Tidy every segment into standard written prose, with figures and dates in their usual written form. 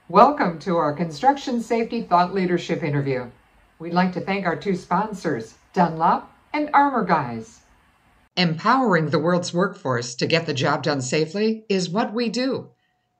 Welcome to our Construction Safety Thought Leadership interview. We'd like to thank our two sponsors, Dunlop and Armor Guys. Empowering the world's workforce to get the job done safely is what we do.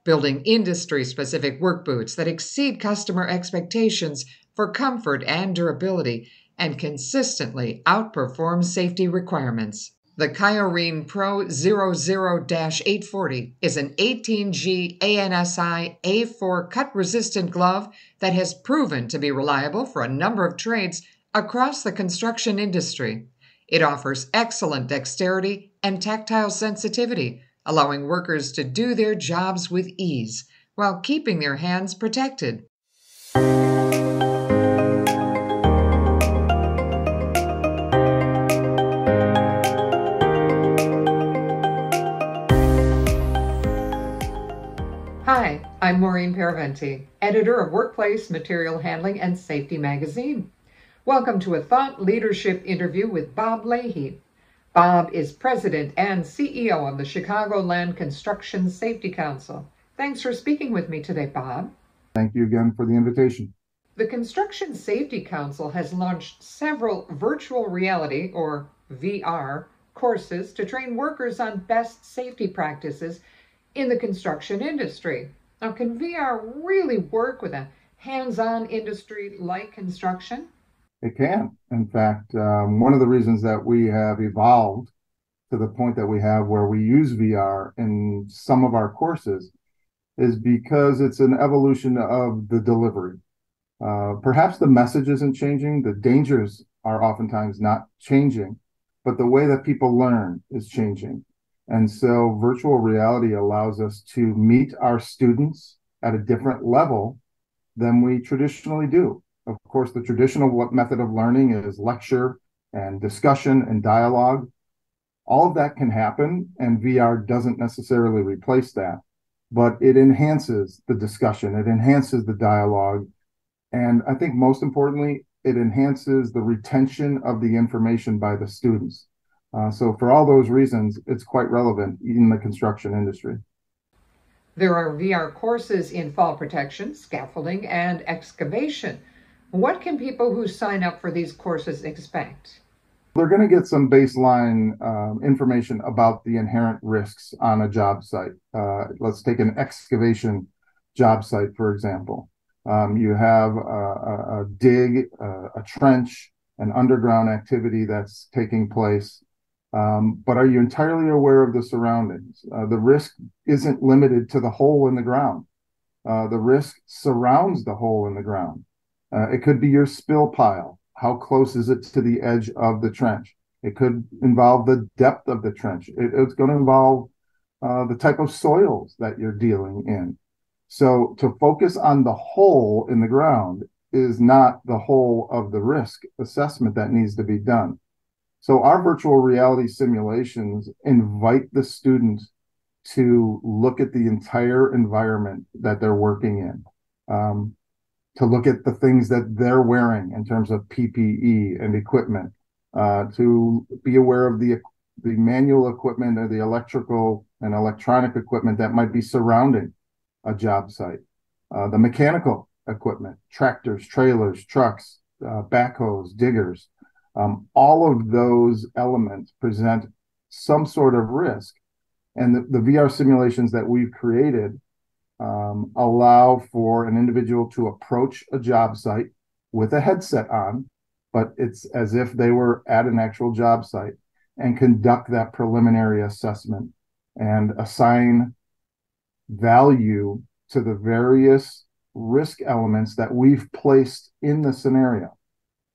Building industry-specific work boots that exceed customer expectations for comfort and durability and consistently outperform safety requirements. The Kyorine Pro 00-840 is an 18G ANSI A4 cut-resistant glove that has proven to be reliable for a number of trades across the construction industry. It offers excellent dexterity and tactile sensitivity, allowing workers to do their jobs with ease while keeping their hands protected. Hi, I'm Maureen Paraventi, editor of Workplace Material Handling and Safety magazine. Welcome to a thought leadership interview with Bob Lahey. Bob is president and CEO of the Chicagoland Construction Safety Council. Thanks for speaking with me today, Bob. Thank you again for the invitation. The Construction Safety Council has launched several virtual reality, or VR, courses to train workers on best safety practices in the construction industry. Now, can VR really work with a hands-on industry like construction? It can. In fact, one of the reasons that we have evolved to the point that we have where we use VR in some of our courses is because it's an evolution of the delivery. Perhaps the message isn't changing, the dangers are oftentimes not changing, but the way that people learn is changing. And so virtual reality allows us to meet our students at a different level than we traditionally do. Of course, the traditional method of learning is lecture and discussion and dialogue. All of that can happen, and VR doesn't necessarily replace that, but it enhances the discussion, it enhances the dialogue, and I think most importantly, it enhances the retention of the information by the students. So for all those reasons, it's quite relevant in the construction industry. There are VR courses in fall protection, scaffolding, and excavation. What can people who sign up for these courses expect? They're going to get some baseline information about the inherent risks on a job site. Let's take an excavation job site, for example. You have a dig, a trench, an underground activity that's taking place. But are you entirely aware of the surroundings? The risk isn't limited to the hole in the ground. The risk surrounds the hole in the ground. It could be your spill pile. How close is it to the edge of the trench? It could involve the depth of the trench. It's going to involve the type of soils that you're dealing in. So to focus on the hole in the ground is not the whole of the risk assessment that needs to be done. So our virtual reality simulations invite the students to look at the entire environment that they're working in, to look at the things that they're wearing in terms of PPE and equipment, to be aware of the manual equipment or the electrical and electronic equipment that might be surrounding a job site, the mechanical equipment, tractors, trailers, trucks, backhoes, diggers. All of those elements present some sort of risk. And the VR simulations that we've created allow for an individual to approach a job site with a headset on, but it's as if they were at an actual job site, and conduct that preliminary assessment and assign value to the various risk elements that we've placed in the scenario.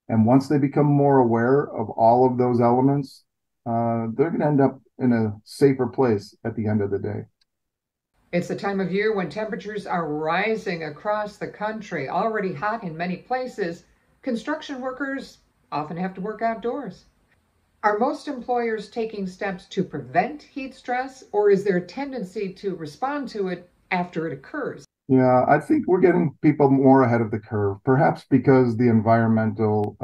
And once they become more aware of all of those elements, they're going to end up in a safer place at the end of the day. It's the time of year when temperatures are rising across the country, already hot in many places. Construction workers often have to work outdoors. Are most employers taking steps to prevent heat stress, or is there a tendency to respond to it after it occurs? Yeah, I think we're getting people more ahead of the curve, perhaps because the environmental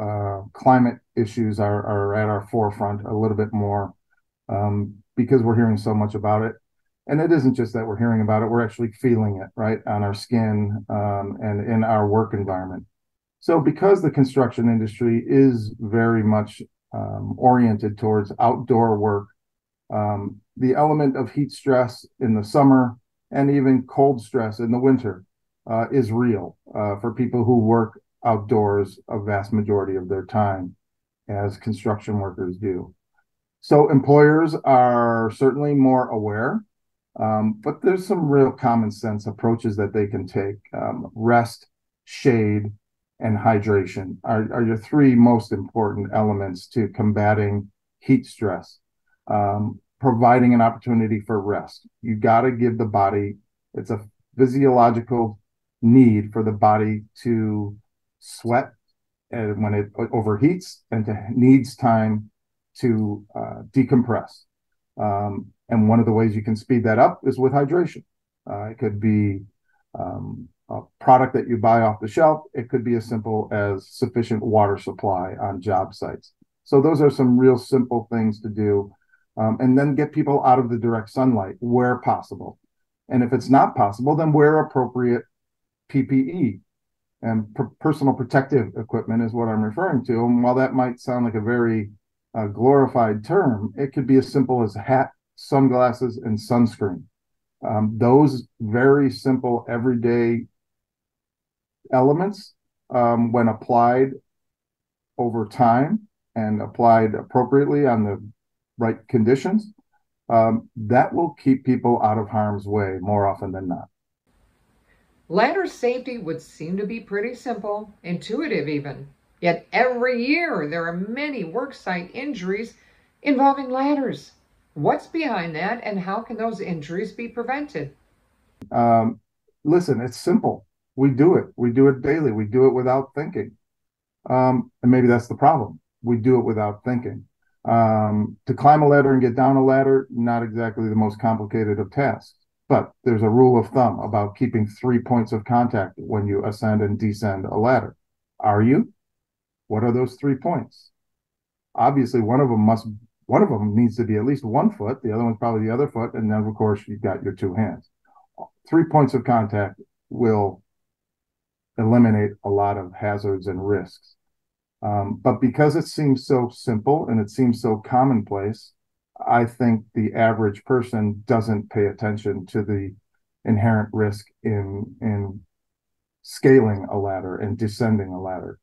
climate issues are at our forefront a little bit more, because we're hearing so much about it. And it isn't just that we're hearing about it, we're actually feeling it, right, on our skin and in our work environment. So because the construction industry is very much oriented towards outdoor work, the element of heat stress in the summer and even cold stress in the winter is real for people who work outdoors a vast majority of their time, as construction workers do. So employers are certainly more aware, but there's some real common sense approaches that they can take. Rest, shade, and hydration are your three most important elements to combating heat stress. Providing an opportunity for rest. You got to give the body, it's a physiological need for the body to sweat and when it overheats and needs time to decompress. And one of the ways you can speed that up is with hydration. It could be a product that you buy off the shelf. It could be as simple as sufficient water supply on job sites. So those are some real simple things to do. And then get people out of the direct sunlight where possible. And if it's not possible, then wear appropriate PPE. And personal protective equipment is what I'm referring to. And while that might sound like a very glorified term, it could be as simple as a hat, sunglasses, and sunscreen. Those very simple everyday elements, when applied over time and applied appropriately on the right conditions, that will keep people out of harm's way more often than not. Ladder safety would seem to be pretty simple, intuitive even. Yet every year there are many worksite injuries involving ladders. What's behind that, and how can those injuries be prevented? Listen, it's simple. We do it. We do it daily. We do it without thinking. And maybe that's the problem. We do it without thinking. To climb a ladder and get down a ladder, not exactly the most complicated of tasks. But there's a rule of thumb about keeping 3 points of contact when you ascend and descend a ladder. Are you? What are those 3 points? Obviously, one of them needs to be at least 1 foot. The other one's probably the other foot, and then of course you've got your 2 hands. 3 points of contact will eliminate a lot of hazards and risks. But because it seems so simple and it seems so commonplace, I think the average person doesn't pay attention to the inherent risk in scaling a ladder and descending a ladder.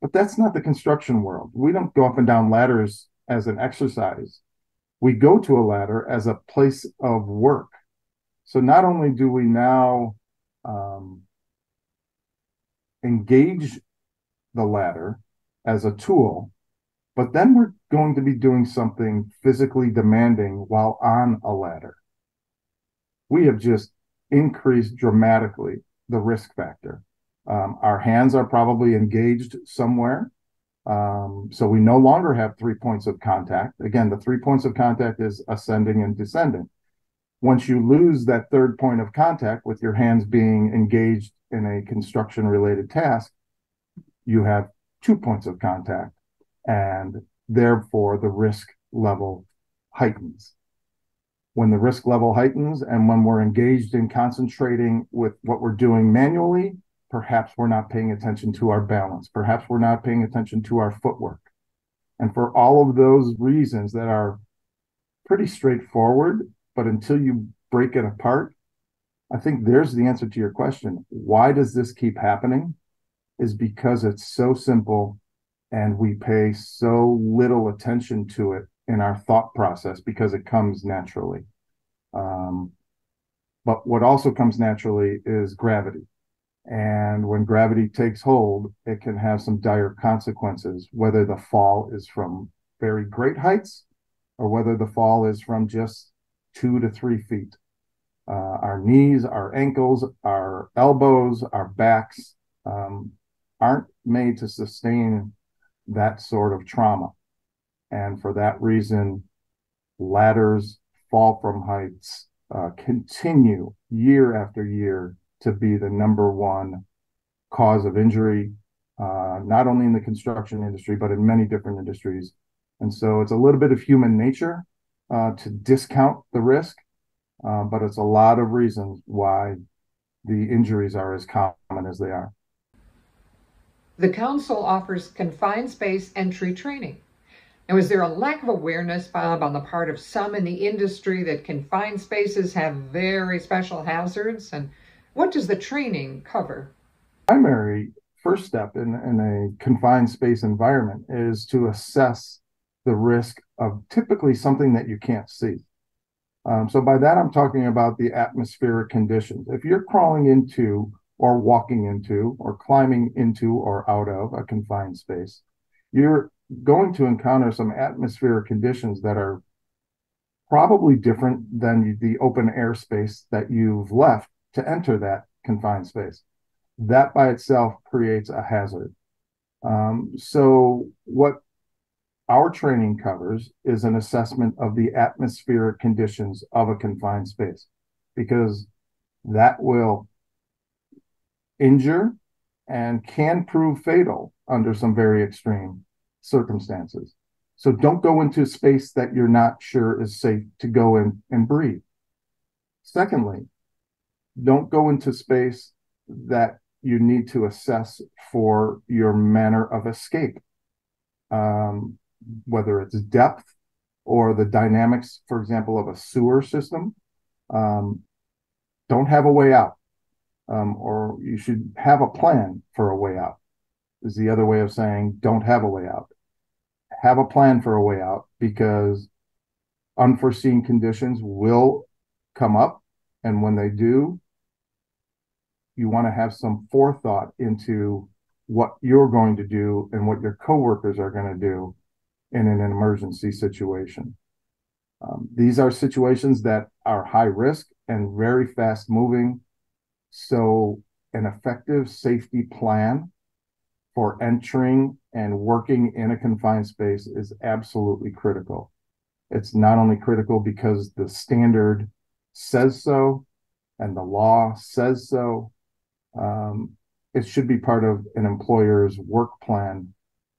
But that's not the construction world. We don't go up and down ladders as an exercise. We go to a ladder as a place of work. So not only do we now engage the ladder as a tool, but then we're going to be doing something physically demanding while on a ladder. We have just increased dramatically the risk factor. Our hands are probably engaged somewhere. So we no longer have 3 points of contact. Again, the 3 points of contact is ascending and descending. Once you lose that third point of contact with your hands being engaged in a construction-related task, you have 2 points of contact, and therefore the risk level heightens. When the risk level heightens and when we're engaged in concentrating with what we're doing manually, perhaps we're not paying attention to our balance. Perhaps we're not paying attention to our footwork. And for all of those reasons that are pretty straightforward, but until you break it apart, I think there's the answer to your question. Why does this keep happening? Is because it's so simple and we pay so little attention to it in our thought process because it comes naturally. But what also comes naturally is gravity. And when gravity takes hold, it can have some dire consequences, whether the fall is from very great heights or whether the fall is from just 2 to 3 feet. Our knees, our ankles, our elbows, our backs aren't made to sustain that sort of trauma. And for that reason, ladders, fall from heights continue year after year to be the number one cause of injury, not only in the construction industry, but in many different industries. And so it's a little bit of human nature to discount the risk. but it's a lot of reasons why the injuries are as common as they are. The council offers confined space entry training. Now, is there a lack of awareness, Bob, on the part of some in the industry that confined spaces have very special hazards? And what does the training cover? Primary first step in a confined space environment is to assess the risk of typically something that you can't see. So by that, I'm talking about the atmospheric conditions. If you're crawling into or walking into or climbing into or out of a confined space, you're going to encounter some atmospheric conditions that are probably different than the open air space that you've left to enter that confined space. That by itself creates a hazard. So what our training covers is an assessment of the atmospheric conditions of a confined space, because that will injure and can prove fatal under some very extreme circumstances. So don't go into space that you're not sure is safe to go in and breathe. Secondly, don't go into space that you need to assess for your manner of escape. Whether it's depth or the dynamics, for example, of a sewer system, don't have a way out, or you should have a plan for a way out, is the other way of saying don't have a way out. Have a plan for a way out, because unforeseen conditions will come up. And when they do, you want to have some forethought into what you're going to do and what your coworkers are going to do in an emergency situation. These are situations that are high risk and very fast moving. So an effective safety plan for entering and working in a confined space is absolutely critical. It's not only critical because the standard says so and the law says so. It should be part of an employer's work plan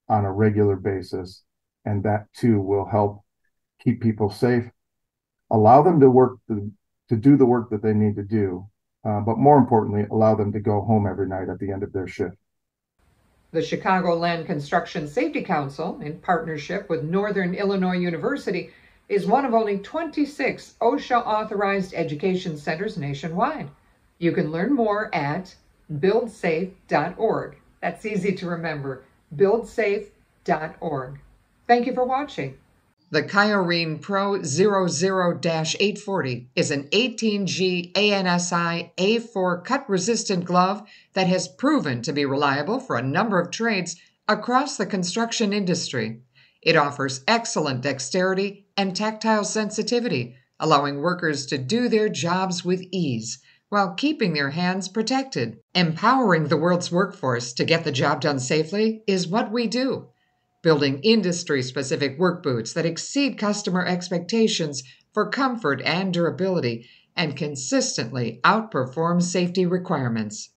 on a regular basis. And that too will help keep people safe, allow them to do the work that they need to do, but more importantly, allow them to go home every night at the end of their shift. The Chicagoland Construction Safety Council, in partnership with Northern Illinois University, is one of only 26 OSHA-authorized education centers nationwide. You can learn more at buildsafe.org. That's easy to remember, buildsafe.org. Thank you for watching. The Kyorine Pro 00-840 is an 18G ANSI A4 cut-resistant glove that has proven to be reliable for a number of trades across the construction industry. It offers excellent dexterity and tactile sensitivity, allowing workers to do their jobs with ease while keeping their hands protected. Empowering the world's workforce to get the job done safely is what we do. Building industry-specific work boots that exceed customer expectations for comfort and durability and consistently outperform safety requirements.